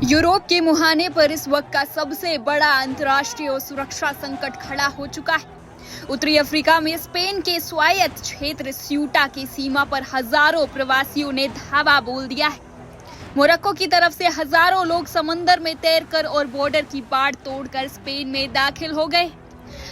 Europe के मुहाने पर इस वक्त का सबसे बड़ा अंतर्राष्ट्रीय और सुरक्षा संकट खड़ा हो चुका है। उत्तरी अफ्रीका में स्पेन के स्वायत्त क्षेत्र स्यूटा की सीमा पर हजारों प्रवासियों ने धावा बोल दिया है। मोरक्को की तरफ से हजारों लोग समंदर में तैरकर और बॉर्डर की बाड़ तोड़कर स्पेन में दाखिल हो गए।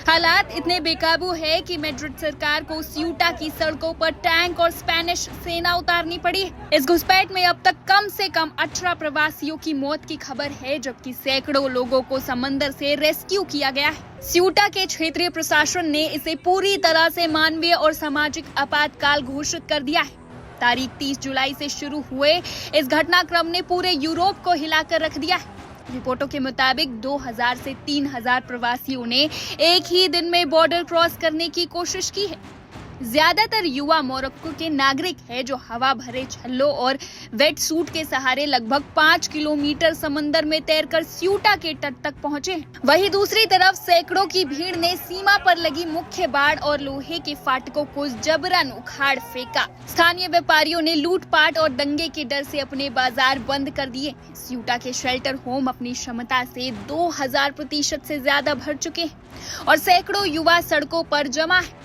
हालात इतने बेकाबू है कि मैड्रिड सरकार को स्यूटा की सड़कों पर टैंक और स्पेनिश सेना उतारनी पड़ी। इस घुसपैठ में अब तक कम से कम 18 प्रवासियों की मौत की खबर है, जबकि सैकड़ों लोगों को समंदर से रेस्क्यू किया गया है। स्यूटा के क्षेत्रीय प्रशासन ने इसे पूरी तरह से मानवीय और सामाजिक आपातकाल घोषित कर दिया है। तारीख 30 जुलाई से शुरू हुए इस घटनाक्रम ने पूरे यूरोप को हिलाकर रख दिया है। रिपोर्टों के मुताबिक 2000 से 3000 प्रवासियों ने एक ही दिन में बॉर्डर क्रॉस करने की कोशिश की है। ज्यादातर युवा मोरक्को के नागरिक हैं, जो हवा भरे छल्लों और वेट सूट के सहारे लगभग 5 किलोमीटर समंदर में तैरकर स्यूटा के तट तक पहुंचे हैं। वहीं दूसरी तरफ सैकड़ों की भीड़ ने सीमा पर लगी मुख्य बाड़ और लोहे के फाटकों को जबरन उखाड़ फेंका। स्थानीय व्यापारियों ने लूटपाट और दंगे के डर से अपने बाजार बंद कर दिए। स्यूटा के शेल्टर होम अपनी क्षमता से 2000% से ज्यादा भर चुके हैं और सैकड़ों युवा सड़कों पर जमा है।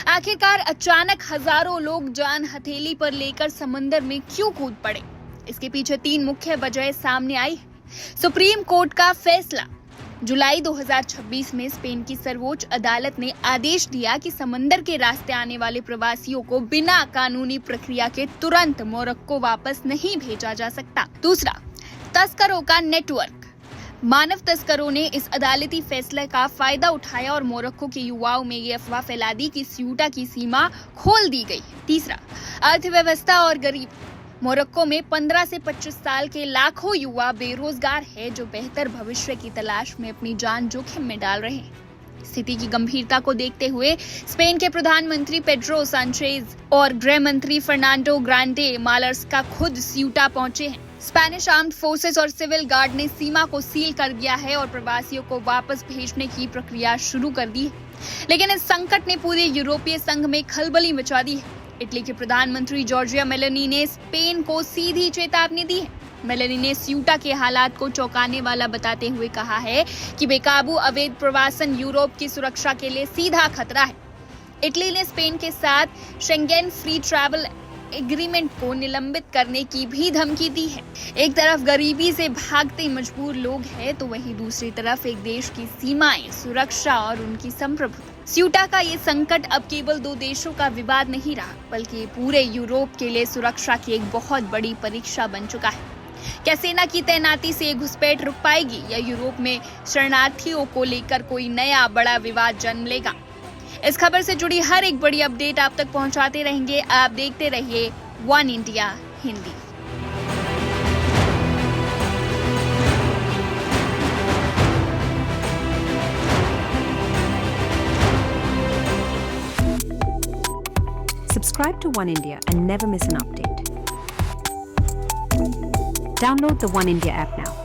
आखिरकार अचानक हजारों लोग जान हथेली पर लेकर समंदर में क्यों कूद पड़े? इसके पीछे 3 मुख्य वजह सामने आई। सुप्रीम कोर्ट का फैसला। जुलाई 2026 में स्पेन की सर्वोच्च अदालत ने आदेश दिया कि समंदर के रास्ते आने वाले प्रवासियों को बिना कानूनी प्रक्रिया के तुरंत मोरक्को वापस नहीं भेजा जा सकता। दूसरा, तस्करों का नेटवर्क। मानव तस्करों ने इस अदालती फैसले का फायदा उठाया और मोरक्को के युवाओं में ये अफवाह फैला दी कि स्यूटा की सीमा खोल दी गई। तीसरा, अर्थव्यवस्था और गरीबी। मोरक्को में 15 से 25 साल के लाखों युवा बेरोजगार हैं, जो बेहतर भविष्य की तलाश में अपनी जान जोखिम में डाल रहे हैं। स्थिति की गंभीरता को देखते हुए स्पेन के प्रधानमंत्री पेड्रो सांचेज और गृह मंत्री फर्नांडो ग्रांडे मार्लास्का खुद स्यूटा पहुंचे हैं। स्पेनिश आर्म्ड फोर्सेस और सिविल गार्ड ने सीमा को सील कर दिया है और प्रवासियों को वापस भेजने की प्रक्रिया शुरू कर दी है। लेकिन इस संकट ने पूरे यूरोपीय संघ में खलबली मचा दी है। इटली के प्रधानमंत्री जॉर्जिया मेलोनी ने स्पेन को सीधी चेतावनी दी है। मेलोनी ने स्यूटा के हालात को चौंकाने वाला बताते हुए कहा है कि बेकाबू अवैध प्रवासन यूरोप की सुरक्षा के लिए सीधा खतरा है। इटली ने स्पेन के साथ शेंगेन फ्री ट्रैवल एग्रीमेंट को निलंबित करने की भी धमकी दी है। एक तरफ गरीबी से भागते मजबूर लोग हैं, तो वहीं दूसरी तरफ एक देश की सीमाएं, सुरक्षा और उनकी संप्रभुता। स्यूटा का ये संकट अब केवल 2 देशों का विवाद नहीं रहा, बल्कि पूरे यूरोप के लिए सुरक्षा की एक बहुत बड़ी परीक्षा बन चुका है। क्या सेना की तैनाती से घुसपैठ रुक पाएगी, या यूरोप में शरणार्थियों को लेकर कोई नया बड़ा विवाद जन्म लेगा? इस खबर से जुड़ी हर एक बड़ी अपडेट आप तक पहुंचाते रहेंगे। आप देखते रहिए one India Hindi. Subscribe to One India and never miss an update. Download the One India app now.